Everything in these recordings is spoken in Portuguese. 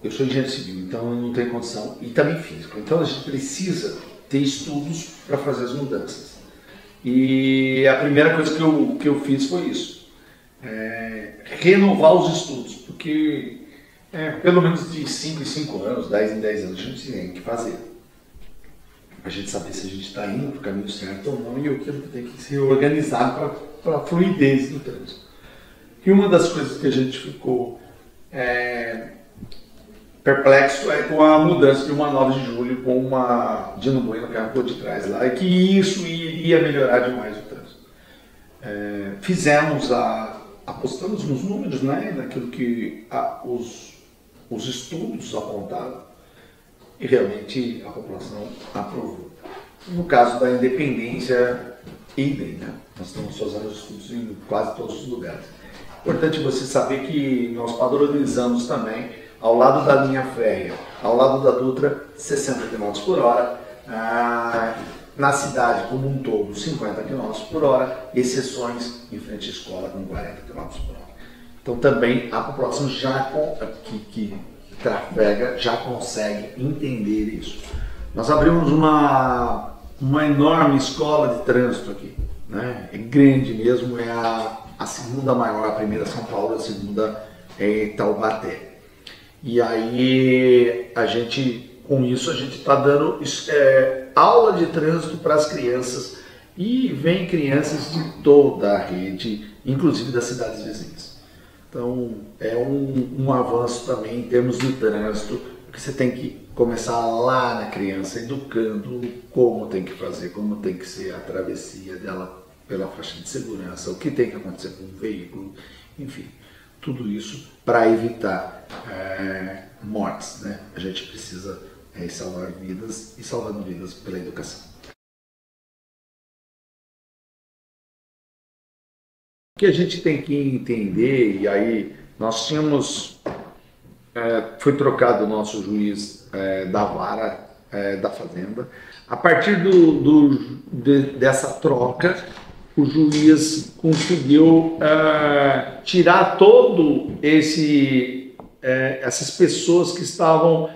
eu sou engenheiro civil, então eu não tenho condição, e também físico. Então a gente precisa ter estudos para fazer as mudanças. E a primeira coisa que eu fiz foi isso. Renovar os estudos, porque pelo menos de 5 em 5 anos, 10 em 10 anos, a gente tem que fazer. A gente saber se a gente está indo para o caminho certo ou não, e aquilo que tem que ser organizado para a fluidez do trânsito. E uma das coisas que a gente ficou perplexo é com a mudança de uma 9 de julho com uma Dino Bueno que é a rua de trás lá, e que isso iria melhorar demais o trânsito. Apostamos nos números, né, naquilo que os estudos apontaram, e realmente a população aprovou. No caso da Independência, idem, né? Nós estamos fazendo estudos em quase todos os lugares. Importante você saber que nós padronizamos também, ao lado da linha férrea, ao lado da Dutra, 60 km por hora, na cidade como um todo, 50 km por hora, exceções em frente à escola com 40 km por hora. Então também a população que trafega já consegue entender isso. Nós abrimos uma enorme escola de trânsito aqui, né? É grande mesmo, é a segunda maior, a primeira é São Paulo, a segunda é Taubaté. E aí com isso a gente está dando aula de trânsito para as crianças, e vem crianças de toda a rede, inclusive das cidades vizinhas. Então é um avanço também em termos de trânsito, porque você tem que começar lá na criança, educando como tem que fazer, como tem que ser a travessia dela pela faixa de segurança, o que tem que acontecer com o veículo, enfim, tudo isso para evitar mortes, né? A gente precisa salvar vidas, e salvando vidas pela educação. O que a gente tem que entender, e aí nós tínhamos, foi trocado o nosso juiz da vara da Fazenda. A partir dessa troca, o juiz conseguiu tirar todo essas pessoas que estavam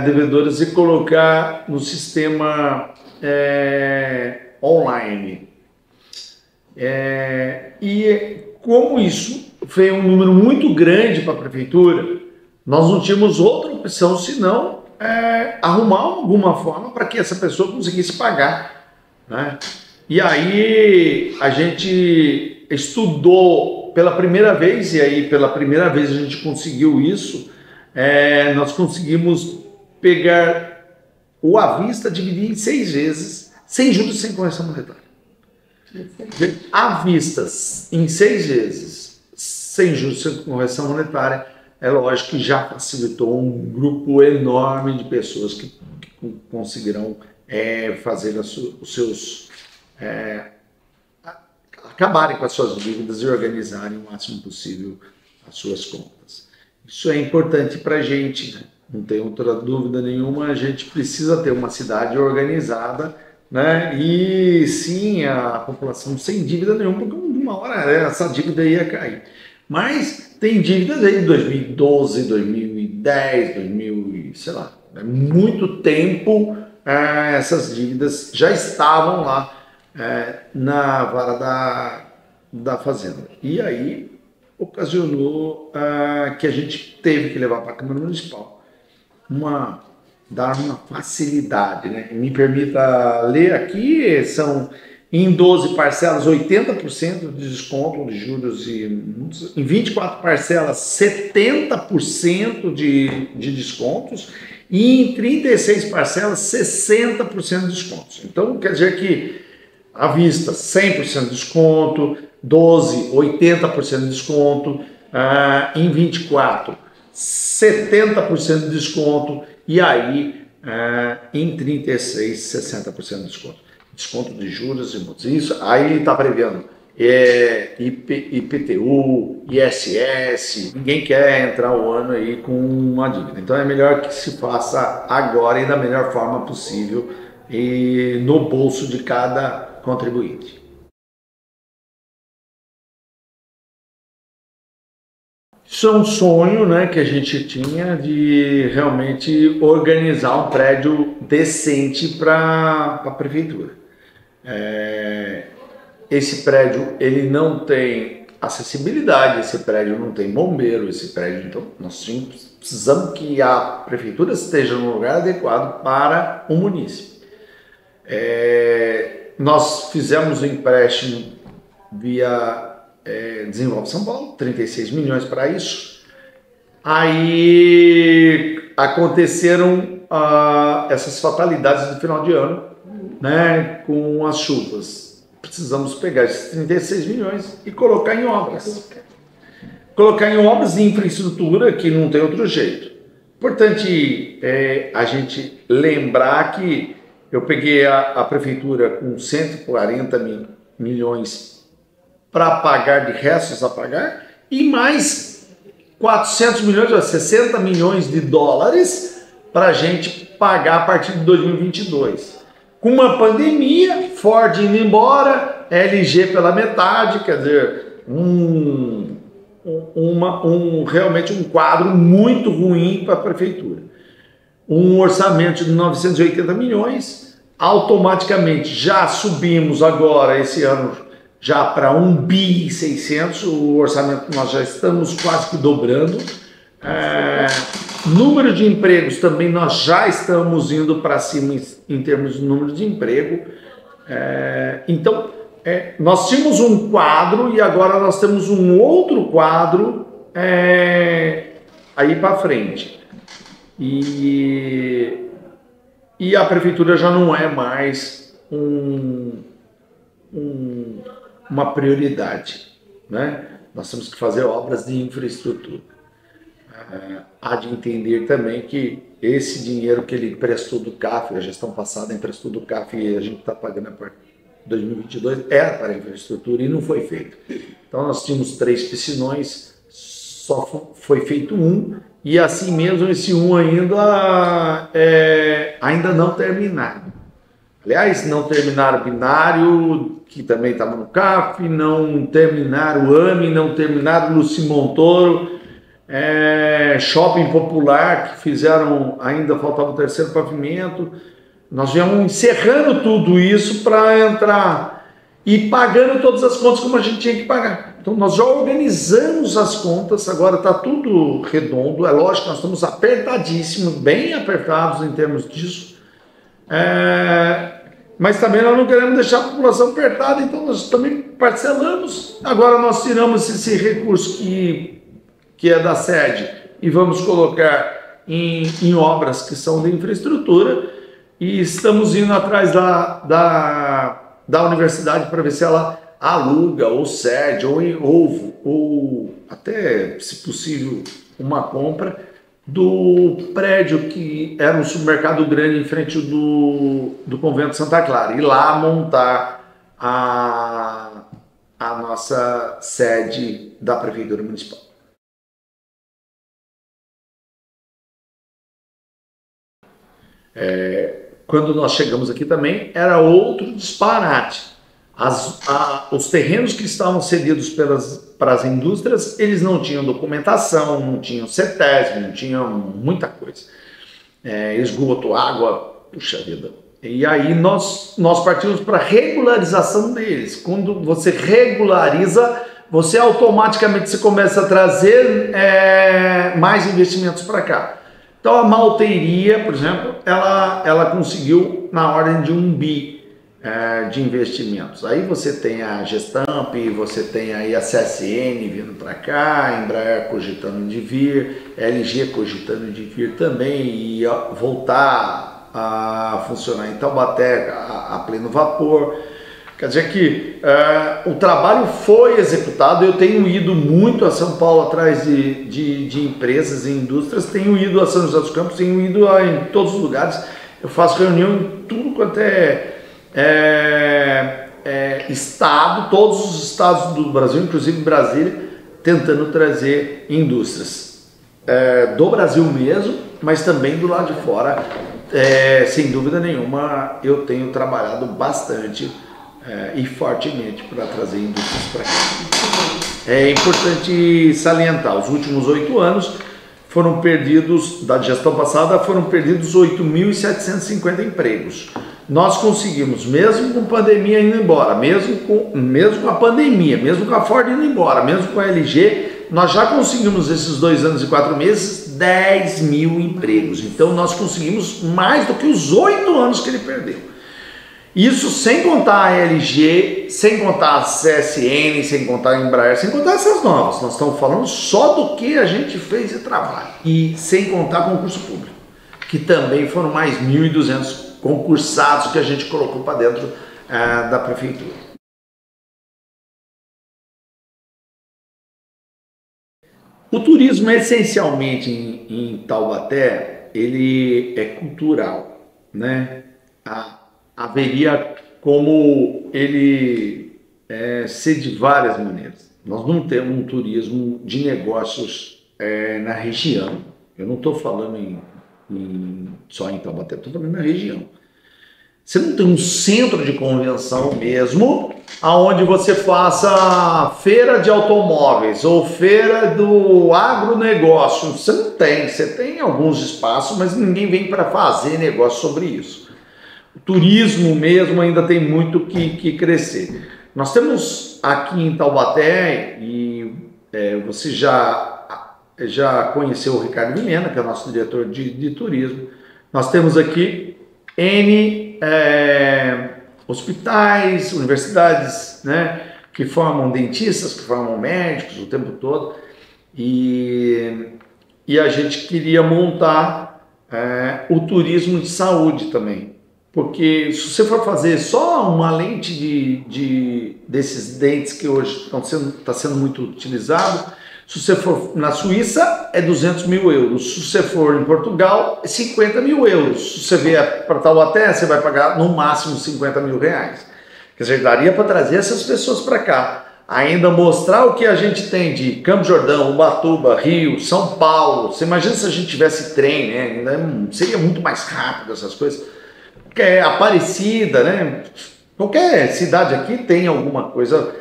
devedoras e colocar no sistema online. E como isso foi um número muito grande para a prefeitura, nós não tínhamos outra opção senão arrumar alguma forma para que essa pessoa conseguisse pagar, né? E aí a gente estudou pela primeira vez, e aí pela primeira vez a gente conseguiu isso, nós conseguimos pegar o à vista, dividir em 6 vezes, sem juros e sem correção monetária. À vista, em 6 vezes, sem juros e sem correção monetária, é lógico que já facilitou um grupo enorme de pessoas que conseguirão fazer os seus... acabarem com as suas dívidas e organizarem o máximo possível as suas contas. Isso é importante para a gente, né? Não tem outra dúvida nenhuma, a gente precisa ter uma cidade organizada, né? E sim, a população sem dívida nenhuma, porque uma hora essa dívida ia cair. Mas tem dívidas aí de 2012, 2010, 2000, sei lá, muito tempo essas dívidas já estavam lá na vara da Fazenda. E aí ocasionou que a gente teve que levar para a Câmara Municipal dar uma facilidade, né? Me permita ler aqui, são em 12 parcelas 80% de desconto de juros e multas, em 24 parcelas 70% de descontos, e em 36 parcelas 60% de descontos. Então quer dizer que à vista 100% de desconto, 12 80% de desconto, em 24 70% de desconto, e aí em 36 60% de desconto. Desconto de juros e multas. Isso aí está prevendo IPTU, ISS. Ninguém quer entrar o ano aí com uma dívida. Então é melhor que se faça agora e da melhor forma possível e no bolso de cada contribuinte. Isso é um sonho, né, que a gente tinha de realmente organizar um prédio decente para a prefeitura. Esse prédio ele não tem acessibilidade, esse prédio não tem bombeiro, esse prédio, então nós precisamos que a prefeitura esteja no lugar adequado para o munícipe. Nós fizemos um empréstimo via Desenvolve São Paulo, 36 milhões para isso. Aí aconteceram essas fatalidades do final de ano, né, com as chuvas. Precisamos pegar esses 36 milhões e colocar em obras. Colocar em obras de infraestrutura, que não tem outro jeito. Importante a gente lembrar que eu peguei a prefeitura com 140 milhões para pagar de restos a pagar e mais 400 milhões, 60 milhões de dólares para a gente pagar a partir de 2022. Com uma pandemia, Ford indo embora, LG pela metade, quer dizer, realmente um quadro muito ruim para a prefeitura. Um orçamento de 980 milhões, automaticamente já subimos agora, esse ano, já para 1,6 bi, o orçamento nós já estamos quase que dobrando. Número de empregos também nós já estamos indo para cima em termos de número de emprego. Então, nós tínhamos um quadro e agora nós temos um outro quadro aí para frente. E a prefeitura já não é mais uma prioridade, né? Nós temos que fazer obras de infraestrutura. Há de entender também que esse dinheiro que ele emprestou do CAF, a gestão passada emprestou do CAF e a gente está pagando para 2022, era para a infraestrutura e não foi feito. Então nós tínhamos 3 piscinões, só foi feito um, e assim mesmo esse um ainda não terminado. Aliás, não terminaram o binário, que também estava no CAF, não terminaram o AME, não terminaram o Luci Montoro, Shopping Popular, que fizeram, ainda faltava o 3º pavimento. Nós viemos encerrando tudo isso para entrar e pagando todas as contas como a gente tinha que pagar. Então nós já organizamos as contas, agora está tudo redondo. É lógico que nós estamos apertadíssimos, bem apertados em termos disso. Mas também nós não queremos deixar a população apertada, então nós também parcelamos. Agora nós tiramos esse recurso que é da sede e vamos colocar em obras que são de infraestrutura e estamos indo atrás da universidade para ver se ela aluga ou cede ou até, se possível, uma compra do prédio que era um supermercado grande em frente do Convento Santa Clara e lá montar a nossa sede da Prefeitura Municipal. Quando nós chegamos aqui também era outro disparate. Os terrenos que estavam cedidos para as indústrias, eles não tinham documentação, não tinham CETESB, não tinham muita coisa. Esgoto, água, puxa vida. E aí nós partimos para a regularização deles. Quando você regulariza, você automaticamente começa a trazer mais investimentos para cá. Então a malteiria, por exemplo, ela conseguiu na ordem de 1 bi de investimentos. Aí você tem a Gestamp, você tem aí a CSN vindo para cá, a Embraer cogitando de vir, a LG cogitando de vir também e voltar a funcionar em Taubaté a pleno vapor. Quer dizer que o trabalho foi executado. Eu tenho ido muito a São Paulo atrás de empresas e indústrias, tenho ido a São José dos Campos, tenho ido em todos os lugares. Eu faço reunião em tudo quanto estado, todos os estados do Brasil, inclusive Brasília, tentando trazer indústrias do Brasil mesmo, mas também do lado de fora. Sem dúvida nenhuma, eu tenho trabalhado bastante e fortemente para trazer indústrias para cá. É importante salientar, os últimos 8 anos foram perdidos, da gestão passada, foram perdidos 8.750 empregos. Nós conseguimos, mesmo com a pandemia indo embora, mesmo com a pandemia, mesmo com a Ford indo embora, mesmo com a LG, nós já conseguimos esses 2 anos e 4 meses 10 mil empregos. Então nós conseguimos mais do que os 8 anos que ele perdeu. Isso sem contar a LG, sem contar a CSN, sem contar a Embraer, sem contar essas novas. Nós estamos falando só do que a gente fez de trabalho. E sem contar concurso público, que também foram mais 1.200 concursados que a gente colocou para dentro da prefeitura. O turismo, essencialmente em Taubaté, ele é cultural, né? Haveria como ele ser de várias maneiras. Nós não temos um turismo de negócios na região. Eu não estou falando só em Taubaté, estou falando na região. Você não tem um centro de convenção mesmo, aonde você faça feira de automóveis ou feira do agronegócio. Você não tem. Você tem alguns espaços, mas ninguém vem para fazer negócio sobre isso. O turismo mesmo ainda tem muito que crescer. Nós temos aqui em Taubaté, e você já conheceu o Ricardo Vilhena, que é o nosso diretor de turismo. Nós temos aqui N hospitais, universidades, né, que formam dentistas, que formam médicos o tempo todo. E a gente queria montar o turismo de saúde também. Porque se você for fazer só uma lente desses dentes que hoje está sendo muito utilizado, se você for na Suíça é 200 mil euros, se você for em Portugal é 50 mil euros, se você vier para Taubaté você vai pagar no máximo 50 mil reais. Quer dizer, daria para trazer essas pessoas para cá, ainda mostrar o que a gente tem de Campos do Jordão, Ubatuba, Rio, São Paulo. Você imagina se a gente tivesse trem, né? Ainda seria muito mais rápido essas coisas. Aparecida, né? Qualquer cidade aqui tem alguma coisa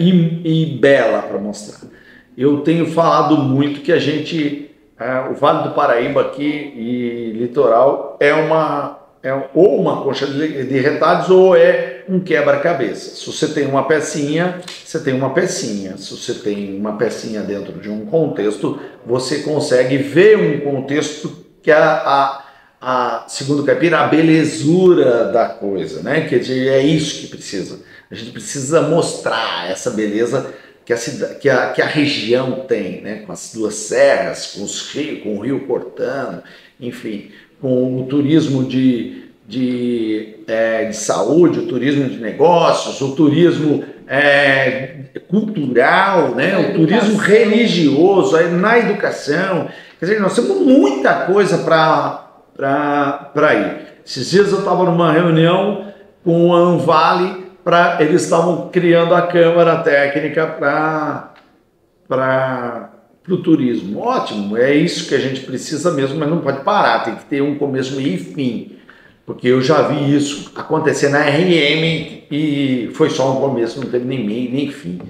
e bela para mostrar. Eu tenho falado muito que o Vale do Paraíba aqui e litoral ou uma concha de retalhos ou é um quebra-cabeça. Se você tem uma pecinha, você tem uma pecinha. Se você tem uma pecinha dentro de um contexto, você consegue ver um contexto que segundo o Caipira, a belezura da coisa, né? Que é isso que precisa. A gente precisa mostrar essa beleza que a região tem, né? Com as 2 serras, com o rio cortando, enfim, com o turismo de saúde, o turismo de negócios, o turismo cultural, né? O turismo religioso, na educação. Quer dizer, nós temos muita coisa para ir. Esses dias eu estava numa reunião com a Anvale, eles estavam criando a Câmara Técnica para o turismo. Ótimo, é isso que a gente precisa mesmo, mas não pode parar, tem que ter um começo, meio e fim. Porque eu já vi isso acontecer na RM e foi só um começo, não teve nem meio nem fim.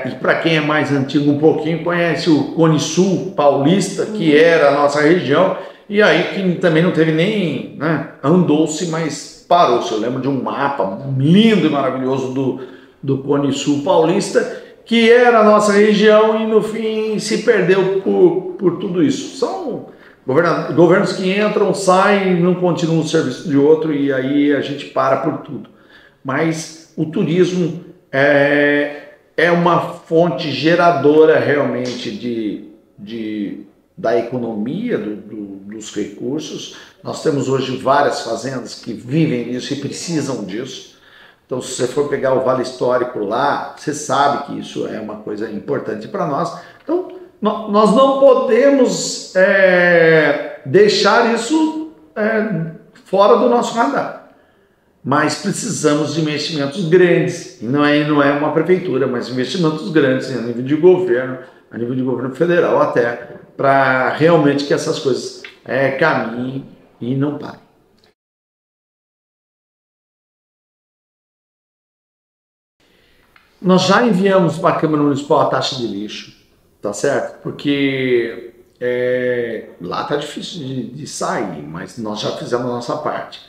E para quem é mais antigo um pouquinho, conhece o Cone Sul Paulista, que era a nossa região, e aí que também não teve nem, né, andou-se, mas parou-se. Eu lembro de um mapa lindo e maravilhoso do Cone Sul Paulista, que era a nossa região e no fim se perdeu por tudo isso. São governos que entram, saem, não continuam o serviço de outro e aí a gente para por tudo. Mas o turismo é uma fonte geradora realmente da economia, dos recursos. Nós temos hoje várias fazendas que vivem disso e precisam disso. Então, se você for pegar o Vale Histórico lá, você sabe que isso é uma coisa importante para nós. Então, nós não podemos deixar isso fora do nosso radar. Mas precisamos de investimentos grandes. E não é uma prefeitura, mas investimentos grandes a nível de governo federal até, para realmente que essas coisas caminhem e não parem. nós já enviamos para a Câmara Municipal a taxa de lixo, tá certo? Porque lá tá difícil de sair, mas nós já fizemos a nossa parte.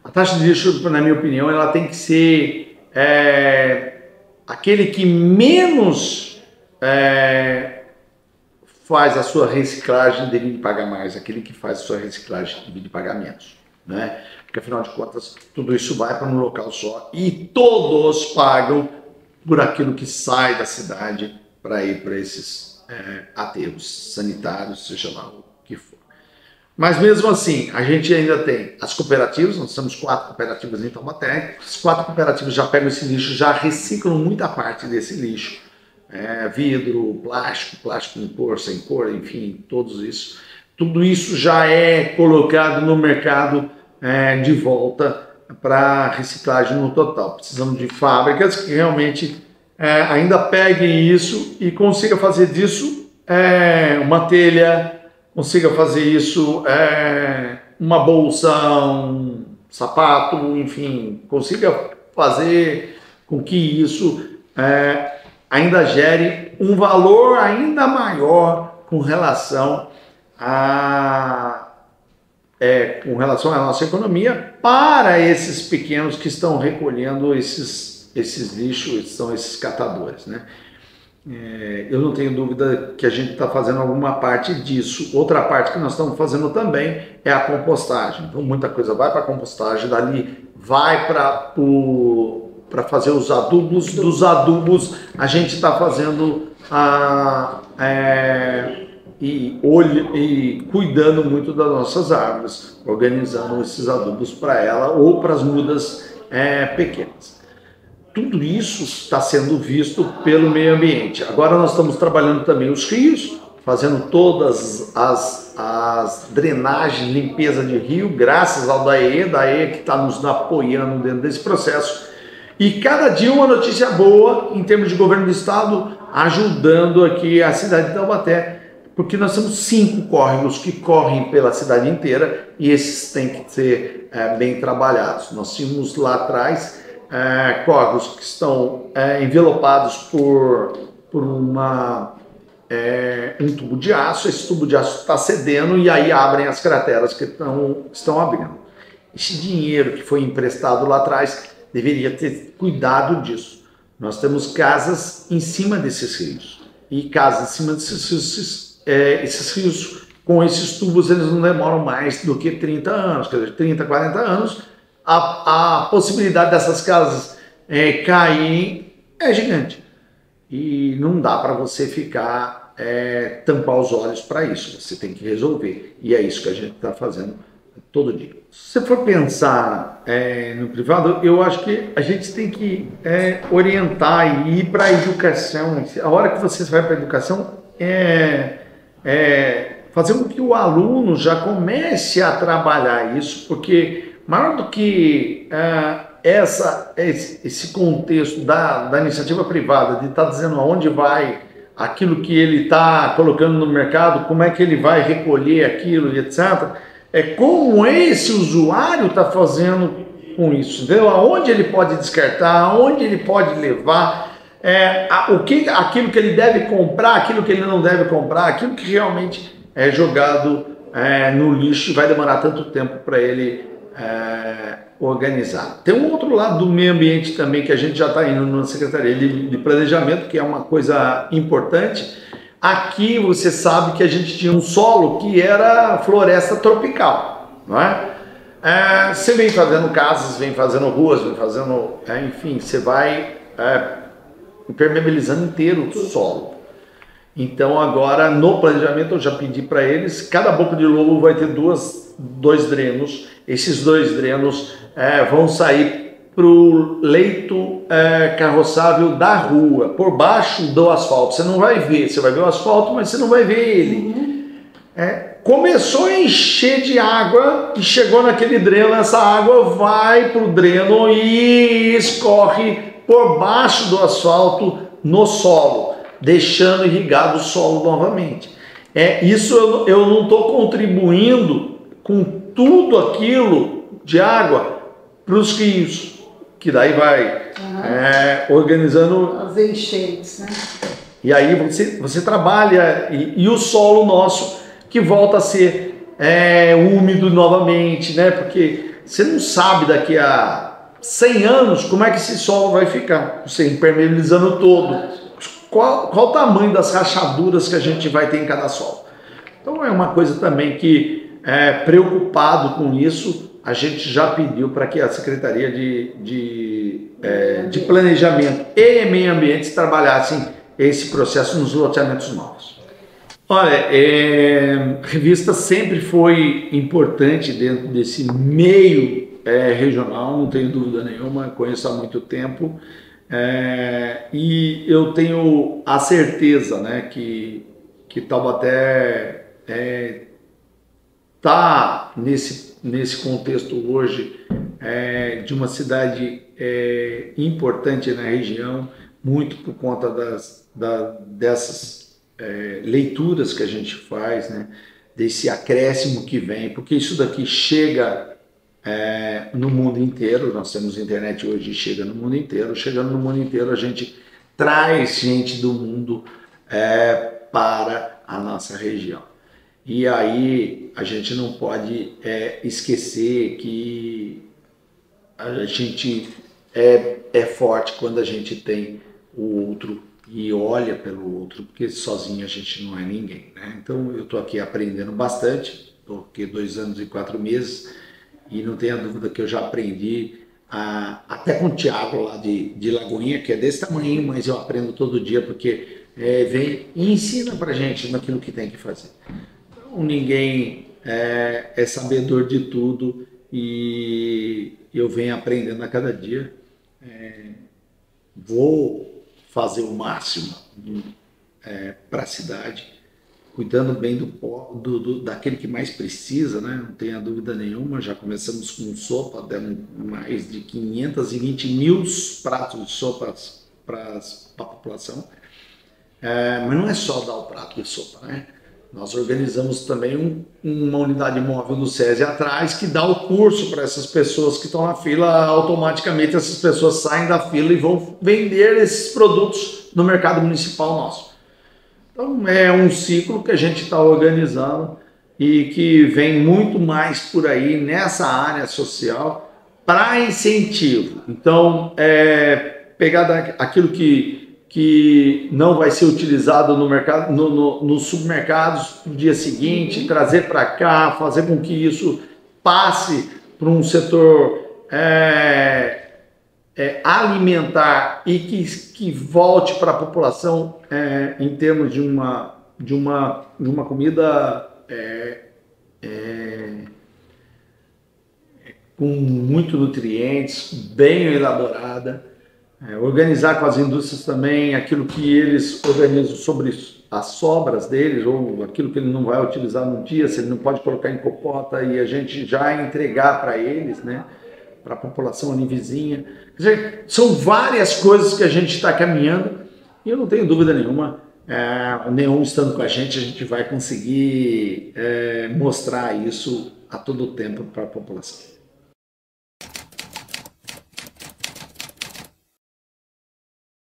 A taxa de lixo, na minha opinião, ela tem que ser aquele que menos faz a sua reciclagem deve pagar mais, aquele que faz a sua reciclagem deve pagar menos, né? Porque afinal de contas tudo isso vai para um local só e todos pagam por aquilo que sai da cidade para ir para esses aterros sanitários, seja lá o que for. Mas mesmo assim, a gente ainda tem as cooperativas, nós temos 4 cooperativas em Taubaté, as 4 cooperativas já pegam esse lixo, já reciclam muita parte desse lixo, vidro, plástico com cor, sem cor, enfim, tudo isso já é colocado no mercado de volta para reciclagem no total. Precisamos de fábricas que realmente ainda peguem isso e consiga fazer disso uma telha, consiga fazer isso uma bolsa, um sapato, enfim, consiga fazer com que isso ainda gere um valor ainda maior com relação à nossa economia para esses pequenos que estão recolhendo esses lixos, são esses catadores, né? Eu não tenho dúvida que a gente está fazendo alguma parte disso. Outra parte que nós estamos fazendo também é a compostagem. Então muita coisa vai para a compostagem, dali vai para fazer os adubos. Dos adubos a gente está fazendo e cuidando muito das nossas árvores, organizando esses adubos para ela ou para as mudas pequenas. Tudo isso está sendo visto pelo meio ambiente. Agora nós estamos trabalhando também os rios, fazendo todas as drenagens, limpeza de rio, graças ao DAE que está nos apoiando dentro desse processo. E cada dia uma notícia boa em termos de governo do estado, ajudando aqui a cidade de Taubaté, porque nós temos 5 córregos que correm pela cidade inteira e esses têm que ser bem trabalhados. Nós tínhamos lá atrás córregos que estão envelopados por um tubo de aço. Esse tubo de aço está cedendo e aí abrem as crateras que estão abrindo. Esse dinheiro que foi emprestado lá atrás deveria ter cuidado disso. Nós temos casas em cima desses rios e casas em cima desses rios. Esses rios com esses tubos eles não demoram mais do que 30 anos, quer dizer, 30, 40 anos. A possibilidade dessas casas caírem é gigante e não dá para você ficar tampar os olhos para isso, você tem que resolver e é isso que a gente está fazendo todo dia. Se você for pensar no privado, eu acho que a gente tem que orientar e ir para a educação. A hora que você vai para a educação fazer com que o aluno já comece a trabalhar isso, porque maior do que esse contexto da iniciativa privada, de estar dizendo aonde vai aquilo que ele está colocando no mercado, como é que ele vai recolher aquilo, etc., como esse usuário está fazendo com isso, entendeu? Aonde ele pode descartar, aonde ele pode levar, aquilo que ele deve comprar, aquilo que ele não deve comprar, aquilo que realmente é jogado no lixo e vai demorar tanto tempo para ele organizar. Tem um outro lado do meio ambiente também que a gente já está indo na Secretaria de Planejamento, que é uma coisa importante. Aqui você sabe que a gente tinha um solo que era floresta tropical, não é? Você vem fazendo casas, vem fazendo ruas, vem fazendo, enfim, você vai impermeabilizando inteiro o solo. Então agora no planejamento eu já pedi para eles, cada boca de lobo vai ter dois drenos. Esses 2 drenos vão sair para o leito carroçável da rua, por baixo do asfalto. Você não vai ver, você vai ver o asfalto, mas você não vai ver ele. Começou a encher de água e chegou naquele dreno, essa água vai para o dreno e escorre por baixo do asfalto no solo, deixando irrigado o solo novamente. Isso eu não estou contribuindo com tudo aquilo de água para os rios, que daí vai organizando as enchentes, né? E aí você trabalha e o solo nosso que volta a ser úmido novamente, né? Porque você não sabe daqui a 100 anos como é que esse solo vai ficar, você impermeabilizando todo. Qual o tamanho das rachaduras que a gente vai ter em cada solo? Então é uma coisa também que, preocupado com isso, a gente já pediu para que a Secretaria de Planejamento e Meio Ambiente trabalhassem esse processo nos loteamentos novos. Olha, revista sempre foi importante dentro desse meio regional, não tenho dúvida nenhuma, conheço há muito tempo, e eu tenho a certeza, né, que Taubaté está nesse contexto hoje de uma cidade importante na região, muito por conta dessas leituras que a gente faz, né, desse acréscimo que vem, porque isso daqui chega no mundo inteiro, nós temos internet hoje e chega no mundo inteiro, chegando no mundo inteiro a gente traz gente do mundo para a nossa região. E aí a gente não pode esquecer que a gente é forte quando a gente tem o outro e olha pelo outro, porque sozinho a gente não é ninguém, né? Então eu estou aqui aprendendo bastante, estou aqui 2 anos e 4 meses e não tenha dúvida que eu já aprendi até com o Thiago lá de Lagoinha, que é desse tamanho, mas eu aprendo todo dia porque vem e ensina pra gente naquilo que tem que fazer. Então ninguém é sabedor de tudo e eu venho aprendendo a cada dia. Vou fazer o máximo para a cidade, cuidando bem daquele que mais precisa, né? Não tenha dúvida nenhuma. Já começamos com sopa, demos mais de 520 mil pratos de sopas para a população. Mas não é só dar o prato de sopa, né? Nós organizamos também uma unidade móvel do SESI atrás que dá o curso para essas pessoas que estão na fila. Automaticamente essas pessoas saem da fila e vão vender esses produtos no mercado municipal nosso. Então é um ciclo que a gente está organizando e que vem muito mais por aí nessa área social para incentivo. Então pegar aquilo que não vai ser utilizado no mercado, nos supermercados no dia seguinte, trazer para cá, fazer com que isso passe para um setor alimentar e que volte para a população em termos de uma comida com muitos nutrientes, bem elaborada. Organizar com as indústrias também aquilo que eles organizam sobre as sobras deles, ou aquilo que ele não vai utilizar num dia, se ele não pode colocar em copota, e a gente já entregar para eles, né, para a população ali vizinha. Quer dizer, são várias coisas que a gente está caminhando, e eu não tenho dúvida nenhuma, nenhum estando com a gente vai conseguir mostrar isso a todo tempo para a população.